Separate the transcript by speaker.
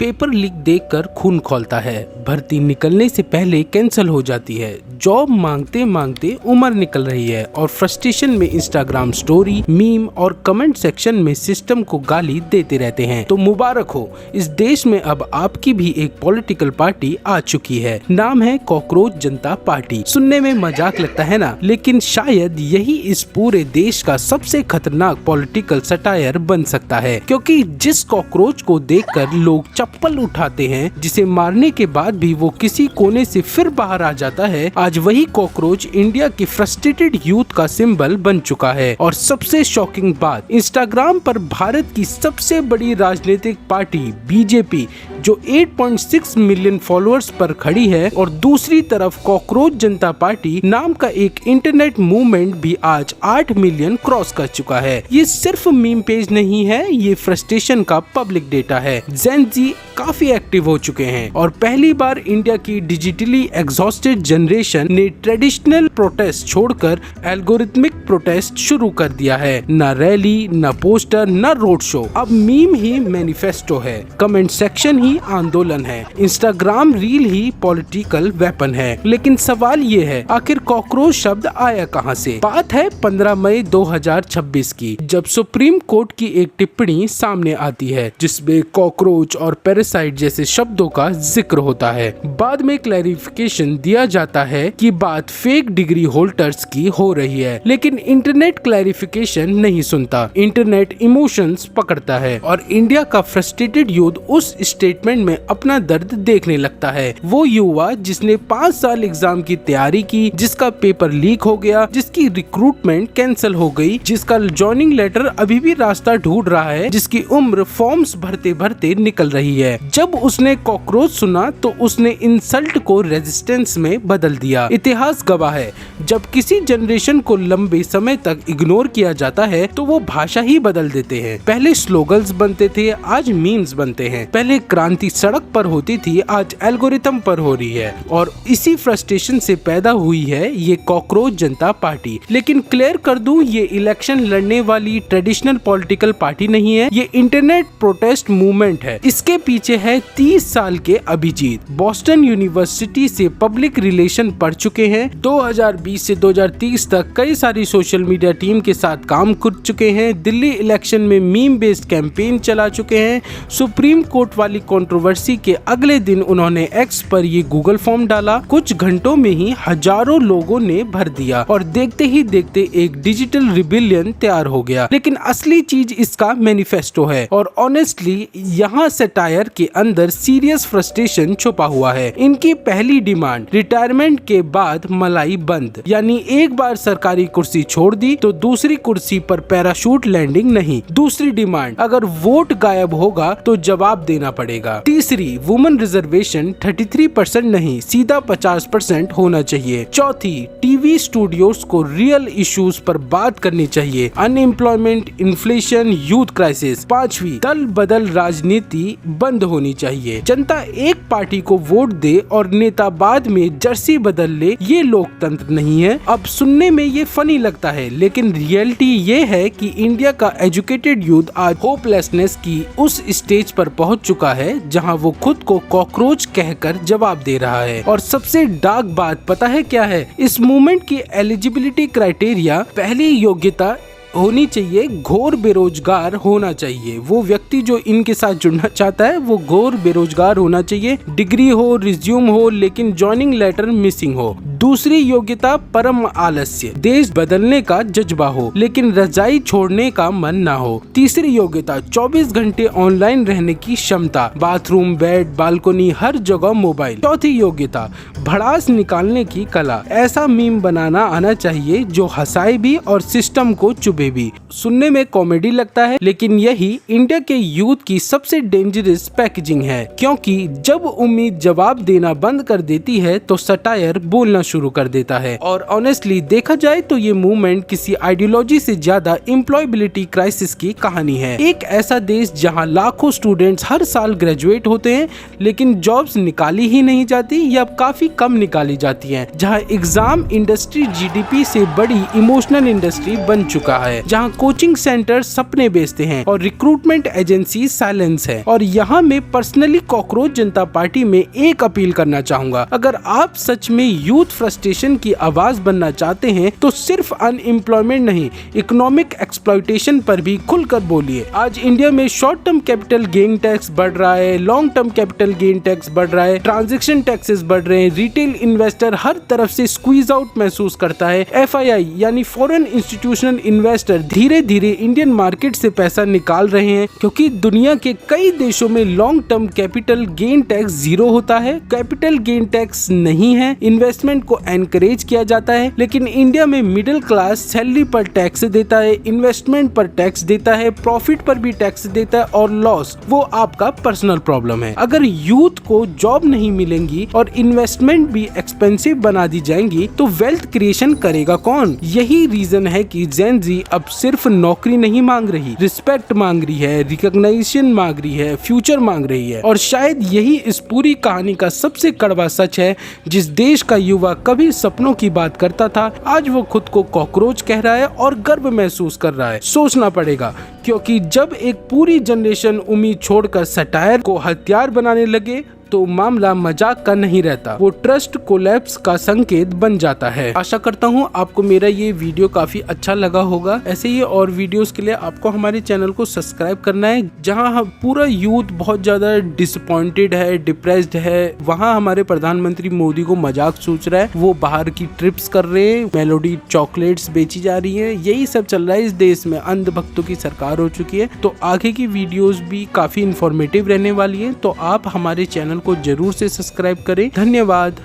Speaker 1: Paper leak देखकर खून खौलता है, भर्ती निकलने से पहले कैंसिल हो जाती है, जॉब मांगते मांगते उम्र निकल रही है और फ्रस्ट्रेशन में इंस्टाग्राम स्टोरी, मीम और कमेंट सेक्शन में सिस्टम को गाली देते रहते हैं। तो मुबारक हो, इस देश में अब आपकी भी एक पॉलिटिकल पार्टी आ चुकी है। नाम है कॉकरोच जनता पार्टी। सुनने में मजाक लगता है ना, लेकिन शायद यही इस पूरे देश का सबसे खतरनाक पॉलिटिकल सटायर बन सकता है, क्योंकि जिस कॉकरोच को देखकर लोग चप्पल उठाते हैं, जिसे मारने के बाद भी वो किसी कोने से फिर बाहर आ जाता है, आज वही कॉकरोच इंडिया की फ्रस्ट्रेटेड यूथ का सिंबल बन चुका है। और सबसे शॉकिंग बात, इंस्टाग्राम पर भारत की सबसे बड़ी राजनीतिक पार्टी बीजेपी जो 8.6 मिलियन फॉलोअर्स पर खड़ी है, और दूसरी तरफ कॉकरोच जनता पार्टी नाम का एक इंटरनेट मूवमेंट भी आज 8 मिलियन क्रॉस कर चुका है। ये सिर्फ मीम पेज नहीं है, ये फ्रस्ट्रेशन का पब्लिक डेटा है। जेन जी काफी एक्टिव हो चुके हैं और पहली बार इंडिया की डिजिटली एग्जॉस्टेड जनरेशन ने ट्रेडिशनल प्रोटेस्ट छोड़कर एल्गोरिथमिक प्रोटेस्ट शुरू कर दिया है। न रैली, न पोस्टर, न रोड शो, अब मीम ही मैनिफेस्टो है, कमेंट सेक्शन ही आंदोलन है, इंस्टाग्राम रील ही पॉलिटिकल वेपन है। लेकिन सवाल ये है, आखिर कॉकरोच शब्द आया कहां से? बात है 15 मई 2026 की, जब सुप्रीम कोर्ट की एक टिप्पणी सामने आती है जिसमें कॉकरोच और पैरासाइट जैसे शब्दों का जिक्र होता है। बाद में क्लैरिफिकेशन दिया जाता है कि बात फेक डिग्री होल्डर्स की हो रही है, लेकिन इंटरनेट क्लैरिफिकेशन नहीं सुनता, इंटरनेट इमोशंस पकड़ता है और इंडिया का फ्रस्ट्रेटेड यूथ उस स्टेटमेंट में अपना दर्द देखने लगता है। वो युवा जिसने 5 साल एग्जाम की तैयारी की, जिसका पेपर लीक हो गया, जिसकी रिक्रूटमेंट कैंसिल हो गई, जिसका जॉइनिंग लेटर अभी भी रास्ता ढूंढ रहा है, जिसकी उम्र फॉर्म्स भरते भरते निकल रही है। जब उसने कॉकरोच सुना तो उसने इंसल्ट को रेजिस्टेंस में बदल दिया। इतिहास गवाह है, जब किसी जनरेशन को लंबे समय तक इग्नोर किया जाता है तो वो भाषा ही बदल देते हैं। पहले स्लोगन्स बनते थे, आज मीम्स बनते हैं। पहले क्रांति सड़क पर होती थी, आज एल्गोरिथम पर हो रही है। और इसी फ्रस्ट्रेशन से पैदा हुई है ये कॉकरोच जनता पार्टी। लेकिन क्लियर कर दूं, ये इलेक्शन लड़ने वाली ट्रेडिशनल पॉलिटिकल पार्टी नहीं है, ये इंटरनेट प्रोटेस्ट मूवमेंट है। इसके पीछे है 30 साल के अभिजीत, बॉस्टन यूनिवर्सिटी से पब्लिक रिलेशन पढ़ चुके हैं, 2020 से 2030 तक कई सारी सोशल मीडिया टीम के साथ काम कर चुके हैं, दिल्ली इलेक्शन में मीम बेस्ड कैंपेन चला चुके हैं, सुप्रीम कोर्ट वाली कंट्रोवर्सी के अगले दिन उन्होंने एक्स पर ये गूगल फॉर्म डाला, कुछ घंटों में ही हजारों लोगों ने भर दिया और देखते ही देखते एक डिजिटल रिबिलियन तैयार हो गया। लेकिन असली चीज इसका मैनिफेस्टो है और ऑनेस्टली यहाँ सटायर के अंदर सीरियस फ्रस्ट्रेशन छुपा हुआ है। इनकी पहली डिमांड, रिटायरमेंट के बाद मलाई बंद, यानी एक बार सरकारी कुर्सी छोड़ दी तो दूसरी कुर्सी पर पैराशूट लैंडिंग नहीं। दूसरी डिमांड, अगर वोट गायब होगा तो जवाब देना पड़ेगा। तीसरी, वुमेन रिजर्वेशन 33% नहीं, सीधा 50% होना चाहिए। चौथी, टीवी स्टूडियोज को रियल इश्यूज पर बात करनी चाहिए, अनएम्प्लॉयमेंट, इन्फ्लेशन, यूथ क्राइसिस। पांचवी, दल बदल राजनीति बंद होनी चाहिए। जनता एक पार्टी को वोट दे और नेता बाद में जर्सी बदल ले, ये लोकतंत्र नहीं है। अब सुनने में ये फनी लगता है, लेकिन रियलिटी ये है कि इंडिया का एजुकेटेड यूथ आज होपलेसनेस की उस स्टेज पर पहुंच चुका है जहां वो खुद को कॉकरोच कहकर जवाब दे रहा है। और सबसे डार्क बात पता है क्या है? इस मूवमेंट की एलिजिबिलिटी क्राइटेरिया, पहली योग्यता होनी चाहिए घोर बेरोजगार होना चाहिए। वो व्यक्ति जो इनके साथ जुड़ना चाहता है वो घोर बेरोजगार होना चाहिए, डिग्री हो, रिज्यूम हो, लेकिन जॉइनिंग लेटर मिसिंग हो। दूसरी योग्यता, परम आलस्य, देश बदलने का जज्बा हो लेकिन रजाई छोड़ने का मन ना हो। तीसरी योग्यता, 24 घंटे ऑनलाइन रहने की क्षमता, बाथरूम, बेड, बालकनी, हर जगह मोबाइल। चौथी योग्यता, भड़ास निकालने की कला, ऐसा मीम बनाना आना चाहिए जो हंसाए भी और सिस्टम को चुभे भी। सुनने में कॉमेडी लगता है, लेकिन यही इंडिया के यूथ की सबसे डेंजरस पैकेजिंग है, क्योंकि जब उम्मीद जवाब देना बंद कर देती है तो सटायर बोलना शुरू कर देता है। और ऑनेस्टली देखा जाए तो ये मूवमेंट किसी आइडियोलॉजी से ज्यादा एम्प्लॉयबिलिटी क्राइसिस की कहानी है। एक ऐसा देश जहां लाखों स्टूडेंट्स हर साल ग्रेजुएट होते हैं लेकिन जॉब्स निकाली ही नहीं जाती या काफी कम निकाली जाती हैं, जहां एग्जाम इंडस्ट्री जीडीपी से बड़ी इमोशनल इंडस्ट्री बन चुका है, जहां कोचिंग सेंटर सपने बेचते हैं और रिक्रूटमेंट एजेंसी साइलेंस है। और यहाँ मैं पर्सनली कॉकरोच जनता पार्टी में एक अपील करना चाहूंगा, अगर आप सच में यूथ फ्रस्ट्रेशन की आवाज बनना चाहते हैं तो सिर्फ अनएम्प्लॉयमेंट नहीं, इकोनॉमिक एक्सप्लॉयटेशन पर भी खुलकर बोलिए। आज इंडिया में short term capital gain tax बढ़ रहा है, long term capital gain tax बढ़ रहा है, ट्रांजैक्शन टैक्सेस बढ़ रहे हैं, रिटेल इन्वेस्टर हर तरफ से स्क्वीज आउट महसूस करता है, FII यानी फॉरेन इंस्टीट्यूशनल इन्वेस्टर धीरे धीरे इंडियन मार्केट से पैसा निकाल रहे हैं, क्योंकि दुनिया के कई देशों में long term capital gain tax 0 होता है, कैपिटल गेन टैक्स नहीं है, इन्वेस्टमेंट को एनकरेज किया जाता है। लेकिन इंडिया में मिडिल क्लास सैलरी पर टैक्स देता है, इन्वेस्टमेंट पर टैक्स देता है, प्रॉफिट पर भी टैक्स देता है और लॉस वो आपका पर्सनल प्रॉब्लम है। अगर यूथ को जॉब नहीं मिलेंगी और इन्वेस्टमेंट भी एक्सपेंसिव बना दी जाएंगी तो वेल्थ क्रिएशन करेगा कौन? यही रीजन है कि जेन ज़ी अब सिर्फ नौकरी नहीं मांग रही, रिस्पेक्ट मांग रही है, रिकॉग्निशन मांग रही है, फ्यूचर मांग रही है। और शायद यही इस पूरी कहानी का सबसे कड़वा सच है। जिस देश का युवा कभी सपनों की बात करता था, आज वो खुद को कॉकरोच कह रहा है और गर्व महसूस कर रहा है। सोचना पड़ेगा, क्योंकि जब एक पूरी जनरेशन उम्मीद छोड़कर सटायर को हथियार बनाने लगे तो मामला मजाक का नहीं रहता, वो ट्रस्ट कोलैप्स का संकेत बन जाता है। आशा करता हूँ आपको मेरा ये वीडियो काफी अच्छा लगा होगा। ऐसे ही और वीडियोस के लिए आपको हमारे चैनल को सब्सक्राइब करना है। जहाँ पूरा यूथ बहुत ज्यादा डिसअपॉइंटेड है, डिप्रेस्ड है, वहाँ हमारे प्रधानमंत्री मोदी को मजाक सोच रहा है, वो बाहर की ट्रिप्स कर रहे हैं, मेलोडी चॉकलेट्स बेची जा रही है, यही सब चल रहा है इस देश में। अंधभक्तों की सरकार हो चुकी है। तो आगे की वीडियोस भी काफी इंफॉर्मेटिव रहने वाली है, तो आप हमारे चैनल को जरूर से सब्सक्राइब करें। धन्यवाद।